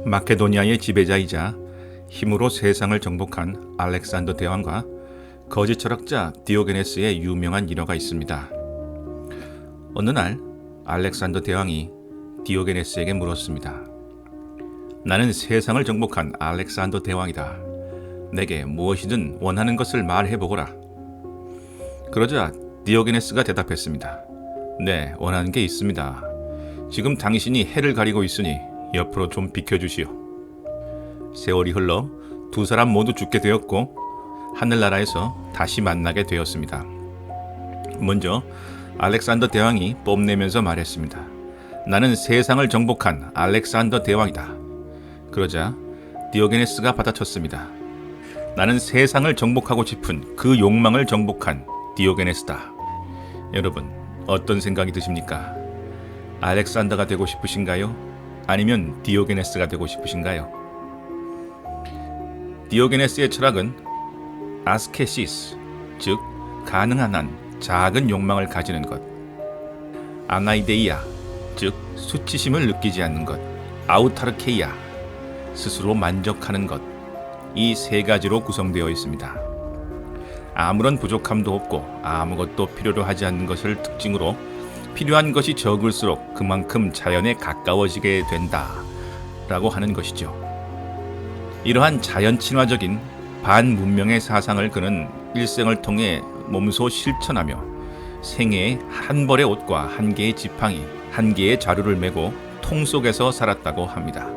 마케도니아의 지배자이자 힘으로 세상을 정복한 알렉산더 대왕과 거짓 철학자 디오게네스의 유명한 일화가 있습니다. 어느 날 알렉산더 대왕이 디오게네스에게 물었습니다. 나는 세상을 정복한 알렉산더 대왕이다. 내게 무엇이든 원하는 것을 말해보거라. 그러자 디오게네스가 대답했습니다. 네, 원하는 게 있습니다. 지금 당신이 해를 가리고 있으니 옆으로 좀 비켜주시오. 세월이 흘러 두 사람 모두 죽게 되었고 하늘나라에서 다시 만나게 되었습니다. 먼저 알렉산더 대왕이 뽐내면서 말했습니다. 나는 세상을 정복한 알렉산더 대왕이다. 그러자 디오게네스가 받아쳤습니다. 나는 세상을 정복하고 싶은 그 욕망을 정복한 디오게네스다. 여러분, 어떤 생각이 드십니까? 알렉산더가 되고 싶으신가요? 아니면 디오게네스가 되고 싶으신가요? 디오게네스의 철학은 아스케시스, 즉 가능한 한 작은 욕망을 가지는 것, 아나이데이아, 즉 수치심을 느끼지 않는 것, 아우타르케이아, 스스로 만족하는 것, 이 세 가지로 구성되어 있습니다. 아무런 부족함도 없고 아무것도 필요로 하지 않는 것을 특징으로 필요한 것이 적을수록 그만큼 자연에 가까워지게 된다라고 하는 것이죠. 이러한 자연 친화적인 반문명의 사상을 그는 일생을 통해 몸소 실천하며 생애에 한 벌의 옷과 한 개의 지팡이, 한 개의 자루를 메고 통 속에서 살았다고 합니다.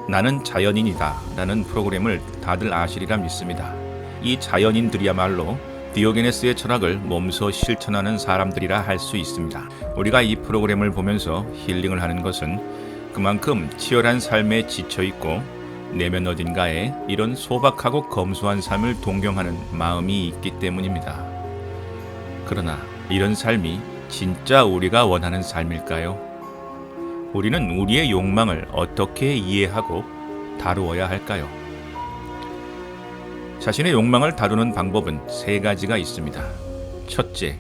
나는 자연인이다 라는 프로그램을 다들 아시리라 믿습니다. 이 자연인들이야말로 디오게네스의 철학을 몸소 실천하는 사람들이라 할 수 있습니다. 우리가 이 프로그램을 보면서 힐링을 하는 것은 그만큼 치열한 삶에 지쳐있고 내면 어딘가에 이런 소박하고 검소한 삶을 동경하는 마음이 있기 때문입니다. 그러나 이런 삶이 진짜 우리가 원하는 삶일까요? 우리는 우리의 욕망을 어떻게 이해하고 다루어야 할까요? 자신의 욕망을 다루는 방법은 세 가지가 있습니다. 첫째,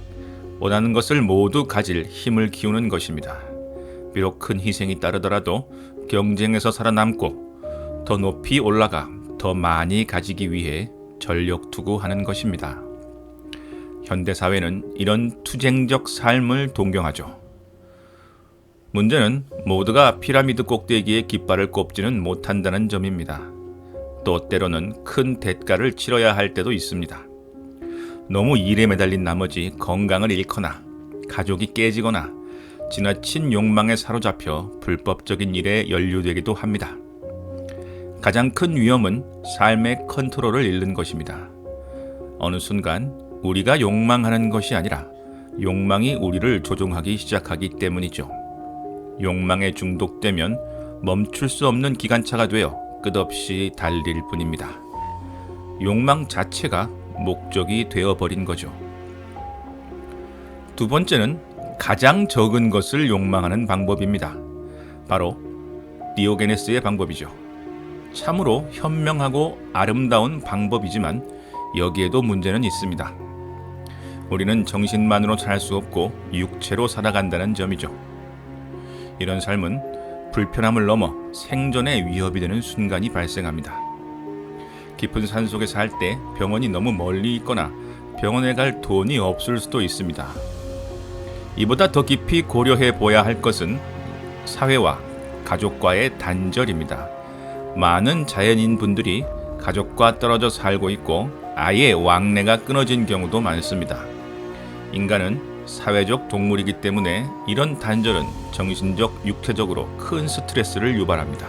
원하는 것을 모두 가질 힘을 키우는 것입니다. 비록 큰 희생이 따르더라도 경쟁에서 살아남고 더 높이 올라가 더 많이 가지기 위해 전력투구하는 것입니다. 현대사회는 이런 투쟁적 삶을 동경하죠. 문제는 모두가 피라미드 꼭대기에 깃발을 꼽지는 못한다는 점입니다. 또 때로는 큰 대가를 치러야 할 때도 있습니다. 너무 일에 매달린 나머지 건강을 잃거나 가족이 깨지거나 지나친 욕망에 사로잡혀 불법적인 일에 연루되기도 합니다. 가장 큰 위험은 삶의 컨트롤을 잃는 것입니다. 어느 순간 우리가 욕망하는 것이 아니라 욕망이 우리를 조종하기 시작하기 때문이죠. 욕망에 중독되면 멈출 수 없는 기관차가 되어 끝없이 달릴 뿐입니다. 욕망 자체가 목적이 되어버린 거죠. 두 번째는 가장 적은 것을 욕망하는 방법입니다. 바로 디오게네스의 방법이죠. 참으로 현명하고 아름다운 방법이지만 여기에도 문제는 있습니다. 우리는 정신만으로 살 수 없고 육체로 살아간다는 점이죠. 이런 삶은 불편함을 넘어 생존에 위협이 되는 순간이 발생합니다. 깊은 산속에 살 때 병원이 너무 멀리 있거나 병원에 갈 돈이 없을 수도 있습니다. 이보다 더 깊이 고려해 보아야 할 것은 사회와 가족과의 단절입니다. 많은 자연인 분들이 가족과 떨어져 살고 있고 아예 왕래가 끊어진 경우도 많습니다. 인간은 사회적 동물이기 때문에 이런 단절은 정신적, 육체적으로 큰 스트레스를 유발합니다.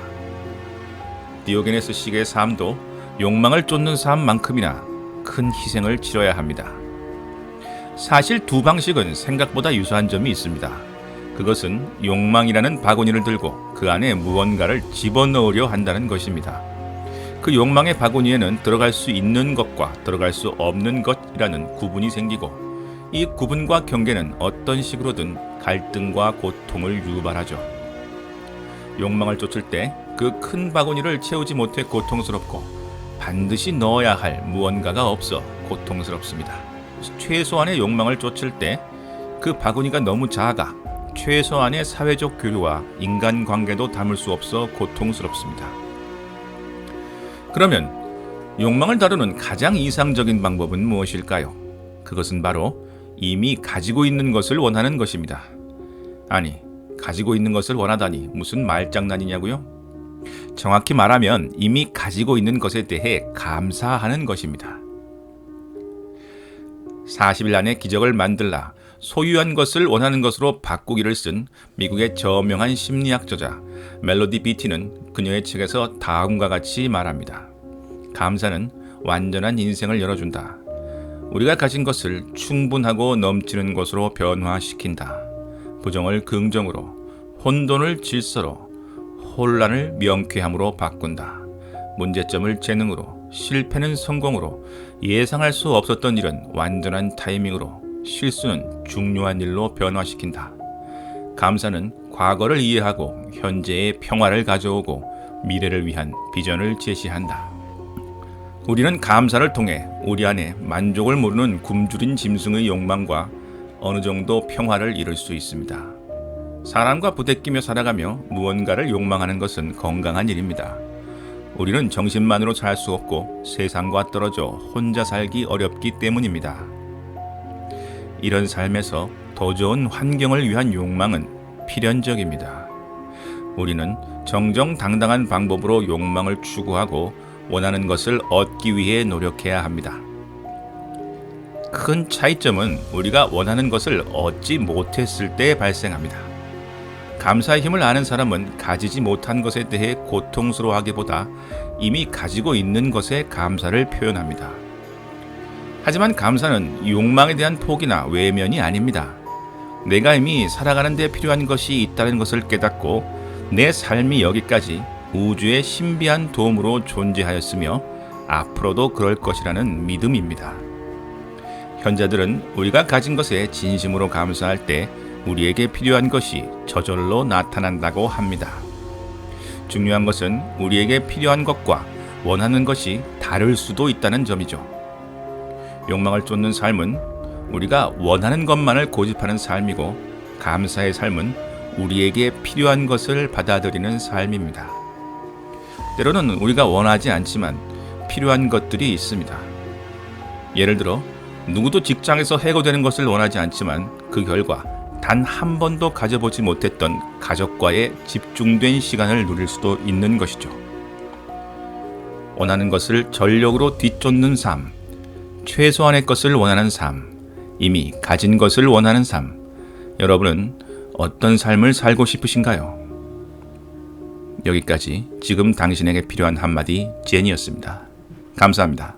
디오게네스식의 삶도 욕망을 쫓는 삶만큼이나 큰 희생을 치러야 합니다. 사실 두 방식은 생각보다 유사한 점이 있습니다. 그것은 욕망이라는 바구니를 들고 그 안에 무언가를 집어넣으려 한다는 것입니다. 그 욕망의 바구니에는 들어갈 수 있는 것과 들어갈 수 없는 것이라는 구분이 생기고 이 구분과 경계는 어떤 식으로든 갈등과 고통을 유발하죠. 욕망을 쫓을 때 그 큰 바구니를 채우지 못해 고통스럽고 반드시 넣어야 할 무언가가 없어 고통스럽습니다. 최소한의 욕망을 쫓을 때 그 바구니가 너무 작아 최소한의 사회적 교류와 인간관계도 담을 수 없어 고통스럽습니다. 그러면 욕망을 다루는 가장 이상적인 방법은 무엇일까요? 그것은 바로 이미 가지고 있는 것을 원하는 것입니다. 아니, 가지고 있는 것을 원하다니 무슨 말장난이냐고요? 정확히 말하면 이미 가지고 있는 것에 대해 감사하는 것입니다. 40일 안에 기적을 만들라 소유한 것을 원하는 것으로 바꾸기를 쓴 미국의 저명한 심리학 저자 멜로디 비티는 그녀의 책에서 다음과 같이 말합니다. 감사는 완전한 인생을 열어준다. 우리가 가진 것을 충분하고 넘치는 것으로 변화시킨다. 부정을 긍정으로, 혼돈을 질서로, 혼란을 명쾌함으로 바꾼다. 문제점을 재능으로, 실패는 성공으로, 예상할 수 없었던 일은 완전한 타이밍으로, 실수는 중요한 일로 변화시킨다. 감사는 과거를 이해하고 현재의 평화를 가져오고 미래를 위한 비전을 제시한다. 우리는 감사를 통해 우리 안에 만족을 모르는 굶주린 짐승의 욕망과 어느 정도 평화를 이룰 수 있습니다. 사람과 부대끼며 살아가며 무언가를 욕망하는 것은 건강한 일입니다. 우리는 정신만으로 살 수 없고 세상과 떨어져 혼자 살기 어렵기 때문입니다. 이런 삶에서 더 좋은 환경을 위한 욕망은 필연적입니다. 우리는 정정당당한 방법으로 욕망을 추구하고 원하는 것을 얻기 위해 노력해야 합니다. 큰 차이점은 우리가 원하는 것을 얻지 못했을 때 발생합니다. 감사의 힘을 아는 사람은 가지지 못한 것에 대해 고통스러워하기보다 이미 가지고 있는 것에 감사를 표현합니다. 하지만 감사는 욕망에 대한 포기나 외면이 아닙니다. 내가 이미 살아가는 데 필요한 것이 있다는 것을 깨닫고 내 삶이 여기까지 우주의 신비한 도움으로 존재하였으며 앞으로도 그럴 것이라는 믿음입니다. 현자들은 우리가 가진 것에 진심으로 감사할 때 우리에게 필요한 것이 저절로 나타난다고 합니다. 중요한 것은 우리에게 필요한 것과 원하는 것이 다를 수도 있다는 점이죠. 욕망을 쫓는 삶은 우리가 원하는 것만을 고집하는 삶이고 감사의 삶은 우리에게 필요한 것을 받아들이는 삶입니다. 때로는 우리가 원하지 않지만 필요한 것들이 있습니다. 예를 들어 누구도 직장에서 해고되는 것을 원하지 않지만 그 결과 단 한 번도 가져보지 못했던 가족과의 집중된 시간을 누릴 수도 있는 것이죠. 원하는 것을 전력으로 뒤쫓는 삶, 최소한의 것을 원하는 삶, 이미 가진 것을 원하는 삶. 여러분은 어떤 삶을 살고 싶으신가요? 여기까지 지금 당신에게 필요한 한마디 제니였습니다. 감사합니다.